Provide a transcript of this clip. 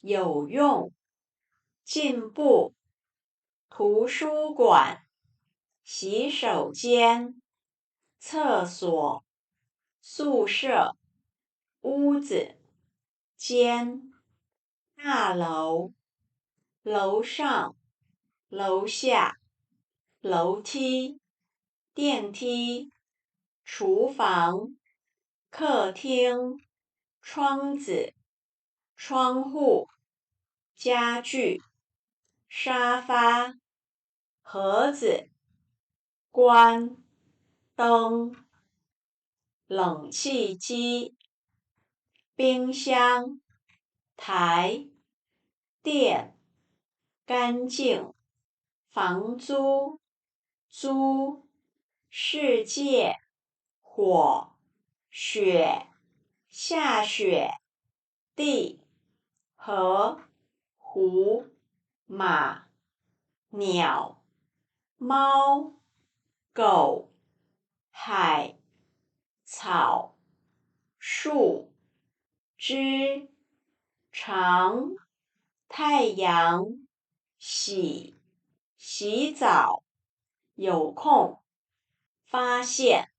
有用，进步，图书馆，洗手间，厕所，宿舍，屋子，间，大楼，楼上，楼下，楼梯，电梯，厨房，客厅，窗子，窗户，家具，沙发，盒子，关，灯，冷气机，冰箱，台，电，干净，房租，租，世界，火，雪，下雪，地，河，湖，马，鸟，猫，狗，海，草，树，枝，长，太阳，洗，洗澡，有空，发现。